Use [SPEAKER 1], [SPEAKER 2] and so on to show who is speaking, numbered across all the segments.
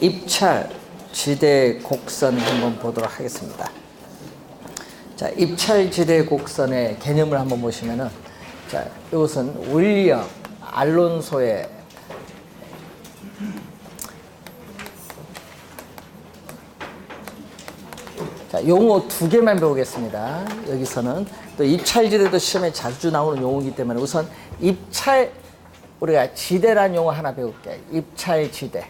[SPEAKER 1] 입찰 지대 곡선 한번 보도록 하겠습니다. 자, 입찰 지대 곡선의 개념을 한번 보시면은, 자, 이것은 윌리엄 알론소의 자, 용어 두 개만 배우겠습니다. 여기서는 또 입찰지대도 시험에 자주 나오는 용어이기 때문에 우선 입찰, 우리가 지대란 용어 하나 배울게요. 입찰지대.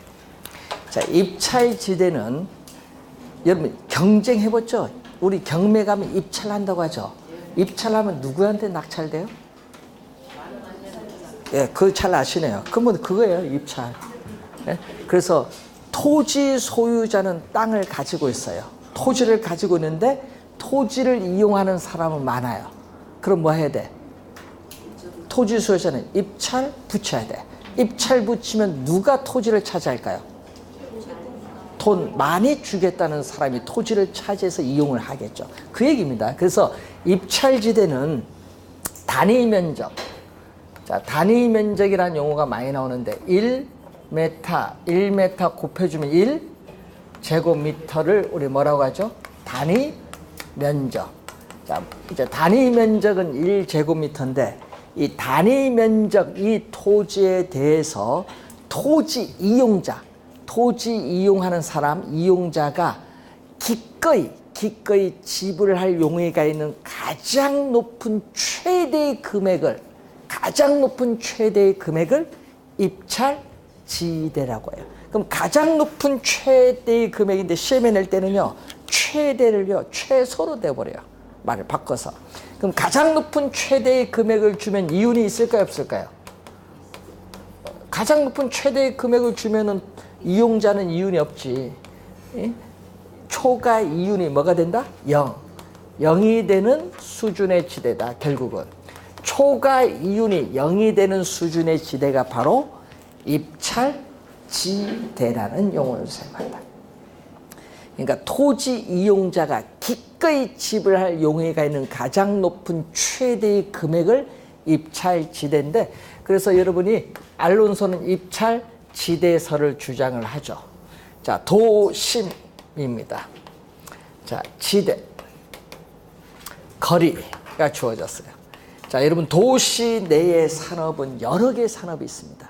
[SPEAKER 1] 자, 입찰지대는 여러분 경쟁해봤죠? 우리 경매 가면 입찰한다고 하죠. 입찰하면 누구한테 낙찰돼요? 예, 그거 잘 아시네요. 그러면 그거예요, 입찰. 예? 그래서 토지 소유자는 땅을 가지고 있어요. 토지를 가지고 있는데 토지를 이용하는 사람은 많아요. 그럼 뭐 해야 돼? 토지 소유자는 입찰 붙여야 돼. 입찰 붙이면 누가 토지를 차지할까요? 돈 많이 주겠다는 사람이 토지를 차지해서 이용을 하겠죠. 그 얘기입니다. 그래서 입찰지대는 단위 면적. 자, 단위 면적이라는 용어가 많이 나오는데 1m 곱해주면 1제곱미터를 우리 뭐라고 하죠? 단위 면적. 자, 이제 단위 면적은 1제곱미터인데 이 단위 면적, 이 토지에 대해서 토지 이용자, 토지 이용하는 사람, 이용자가 기꺼이 지불할 용의가 있는 가장 높은 최대의 금액을 입찰지대라고 해요. 그럼 가장 높은 최대의 금액인데 시험에 낼 때는요, 최대를요, 최소로 내버려요. 말을 바꿔서. 그럼 가장 높은 최대의 금액을 주면 이윤이 있을까요, 없을까요? 가장 높은 최대의 금액을 주면은 이용자는 이윤이 없지. 초과 이윤이 뭐가 된다? 0. 0이 되는 수준의 지대다, 결국은. 초과 이윤이 0이 되는 수준의 지대가 바로 입찰지대라는 용어를 사용한다. 그러니까 토지 이용자가 기꺼이 지불할 용의가 있는 가장 높은 최대의 금액을 입찰지대인데, 그래서 여러분이 알론소는 입찰지대설을 주장을 하죠. 자, 도심입니다. 자, 지대, 거리가 주어졌어요. 자, 여러분 도시 내의 산업은 여러 개의 산업이 있습니다.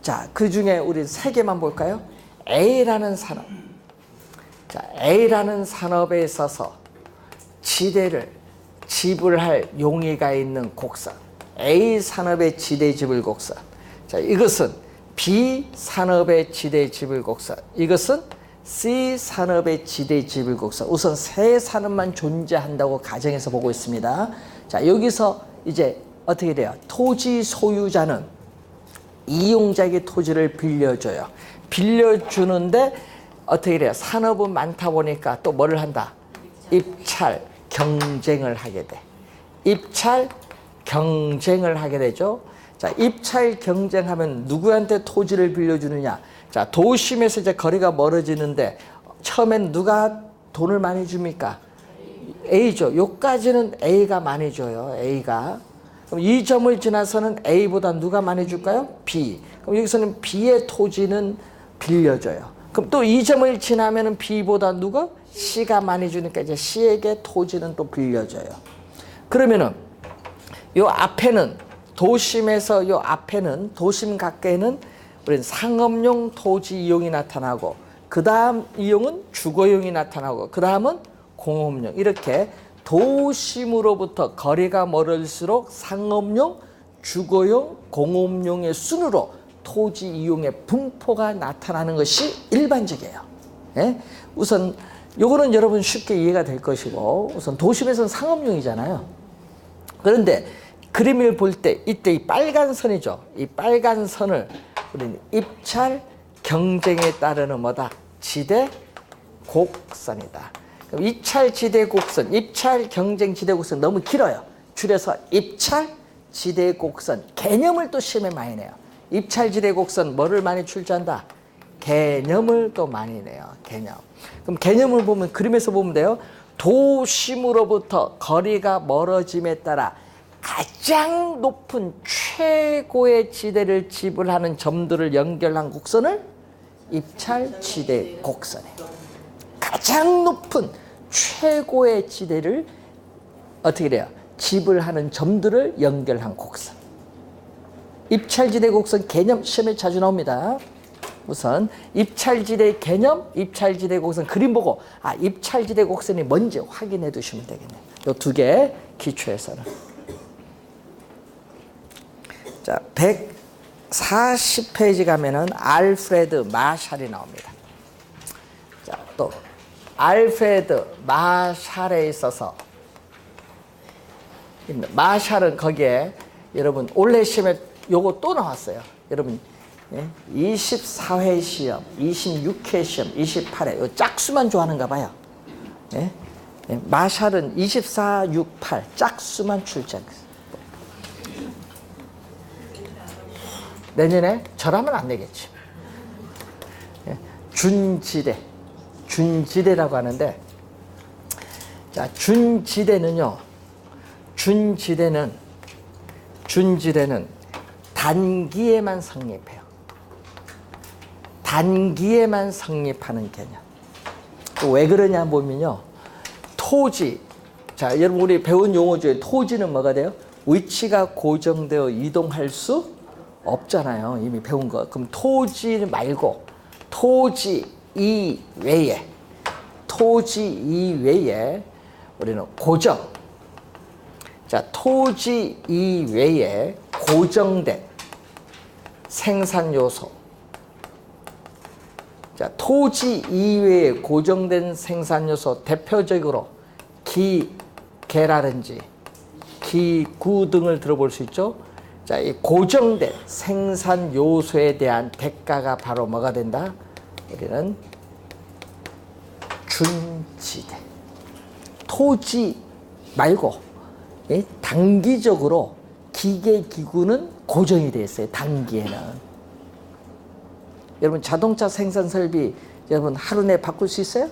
[SPEAKER 1] 자, 그 중에 우리 세 개만 볼까요? A라는 산업. 자, A라는 산업에 있어서 지대를 지불할 용의가 있는 곡선. A 산업의 지대 지불 곡선. 자, 이것은 B 산업의 지대 지불 곡선. 이것은 C 산업의 지대 지불 곡선. 우선 세 산업만 존재한다고 가정해서 보고 있습니다. 자, 여기서 이제 어떻게 돼요? 토지 소유자는 이용자에게 토지를 빌려줘요. 빌려주는데 어떻게 돼요? 산업은 많다 보니까 또 뭐를 한다? 입찰 경쟁을 하게 돼. 입찰 경쟁을 하게 되죠. 자, 입찰 경쟁하면 누구한테 토지를 빌려주느냐? 자, 도심에서 이제 거리가 멀어지는데 처음엔 누가 돈을 많이 줍니까? A죠. 요까지는 A가 많이 줘요. A가. 그럼 이 점을 지나서는 A보다 누가 많이 줄까요? B. 그럼 여기서는 B의 토지는 빌려줘요. 그럼 또 이 점을 지나면은 B보다 누가? C가 많이 주니까 이제 C에게 토지는 또 빌려줘요. 그러면은 요 앞에는 도심에서 요 앞에는 도심 가까이는 우리는 상업용 토지 이용이 나타나고, 그 다음 이용은 주거용이 나타나고, 그 다음은 공업용. 이렇게 도심으로부터 거리가 멀을수록 상업용, 주거용, 공업용의 순으로 토지 이용의 분포가 나타나는 것이 일반적이에요. 예? 우선 요거는 여러분 쉽게 이해가 될 것이고, 우선 도심에서는 상업용이잖아요. 그런데 그림을 볼 때 이때 이 빨간 선이죠. 이 빨간 선을 우리는 입찰 경쟁에 따르는 뭐다? 지대 곡선이다. 그럼 입찰 지대 곡선, 입찰 경쟁 지대 곡선 너무 길어요. 줄여서 입찰 지대 곡선. 개념을 또 시험에 많이 내요. 입찰 지대 곡선 뭐를 많이 출제한다? 개념을 또 많이 내요. 개념. 그럼 개념을 보면 그림에서 보면 돼요. 도심으로부터 거리가 멀어짐에 따라 가장 높은 최고의 지대를 지불하는 점들을 연결한 곡선을 입찰지대 곡선이에요. 가장 높은 최고의 지대를 어떻게 돼요? 지불하는 점들을 연결한 곡선. 입찰지대 곡선 개념 시험에 자주 나옵니다. 우선 입찰지대 개념, 입찰지대 곡선 그림 보고 입찰지대 곡선이 뭔지 확인해 두시면 되겠네요. 이 두 개 기초에서는. 자, 140페이지 가면은 알프레드 마샬이 나옵니다. 자, 또 알프레드 마샬에 있어서 마샬은 거기에 여러분 올해 시험에 요거 또 나왔어요. 여러분 24회 시험, 26회 시험, 28회 요 짝수만 좋아하는가 봐요. 예? 마샬은 24, 6, 8 짝수만 출제했어요. 내년에 저라면 안 내겠지. 준지대라고 하는데, 자, 준지대는 단기에만 성립해요. 단기에만 성립하는 개념. 왜 그러냐 보면요, 토지. 자, 여러분 우리 배운 용어 중에 토지는 뭐가 돼요? 위치가 고정되어 이동할 수 없잖아요. 이미 배운 거. 그럼 토지 말고 토지 이외에 우리는 고정. 자, 토지 이외에 고정된 생산 요소. 자, 토지 이외에 고정된 생산 요소 대표적으로 기계라든지 기구 등을 들어볼 수 있죠. 자, 이 고정된 생산 요소에 대한 대가가 바로 뭐가 된다? 우리는 준지대. 토지 말고 단기적으로 기계 기구는 고정이 되어 있어요. 단기에는. 여러분 자동차 생산 설비 여러분 하루 내에 바꿀 수 있어요?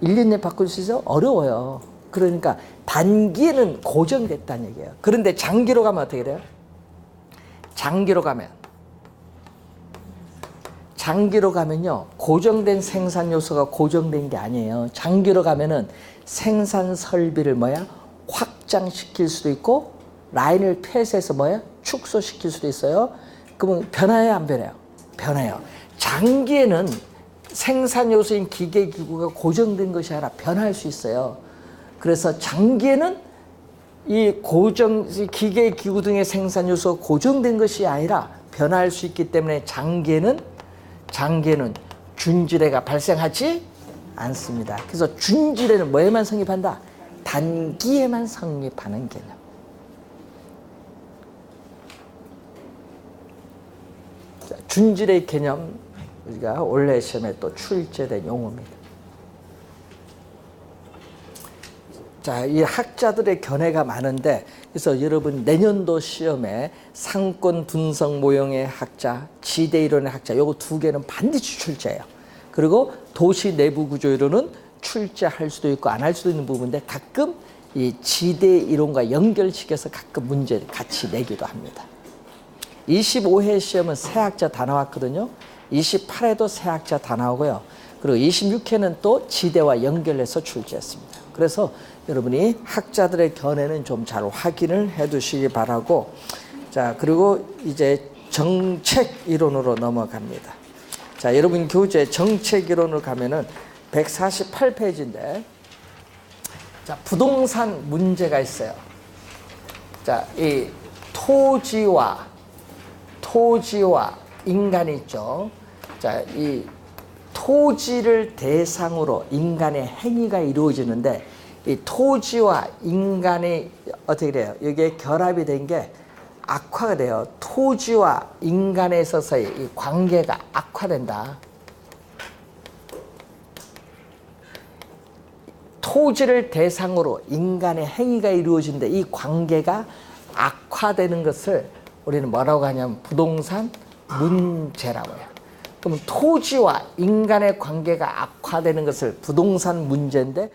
[SPEAKER 1] 1년 내에 바꿀 수 있어요? 어려워요. 그러니까 단기에는 고정됐다는 얘기예요. 그런데 장기로 가면 어떻게 돼요? 장기로 가면요, 고정된 생산 요소가 고정된 게 아니에요. 장기로 가면은 생산 설비를 확장시킬 수도 있고, 라인을 폐쇄해서 축소시킬 수도 있어요. 그러면 변화해요, 안 변해요? 변해요. 장기에는 생산 요소인 기계 기구가 고정된 것이 아니라 변할 수 있어요. 그래서 장기에는 이 기계 기구 등의 생산 요소가 고정된 것이 아니라 변할 수 있기 때문에 장기에는 준지대가 발생하지 않습니다. 그래서 준지대는 뭐에만 성립한다? 단기에만 성립하는 개념. 자, 준지대 개념 우리가 올해 시험에 또 출제된 용어입니다. 자, 이 학자들의 견해가 많은데, 그래서 여러분 내년도 시험에 상권 분석 모형의 학자, 지대 이론의 학자, 요거 두 개는 반드시 출제해요. 그리고 도시 내부 구조 이론은 출제할 수도 있고 안 할 수도 있는 부분인데, 가끔 이 지대 이론과 연결시켜서 가끔 문제를 같이 내기도 합니다. 25회 시험은 새 학자 다 나왔거든요. 28회도 새 학자 다 나오고요. 그리고 26회는 또 지대와 연결해서 출제했습니다. 그래서 여러분이 학자들의 견해는 좀 잘 확인을 해 두시기 바라고, 자, 그리고 이제 정책 이론으로 넘어갑니다. 자, 여러분 교재 정책 이론으로 가면은 148페이지인데, 자, 부동산 문제가 있어요. 자, 이 토지와 인간이 있죠. 자, 이 토지를 대상으로 인간의 행위가 이루어지는데, 이 토지와 인간이 어떻게 돼요? 이게 결합이 된 게 악화가 돼요. 토지와 인간에 있어서의 이 관계가 악화된다. 토지를 대상으로 인간의 행위가 이루어지는데 이 관계가 악화되는 것을 우리는 뭐라고 하냐면 부동산 문제라고 해요. 그럼 토지와 인간의 관계가 악화되는 것을 부동산 문제인데,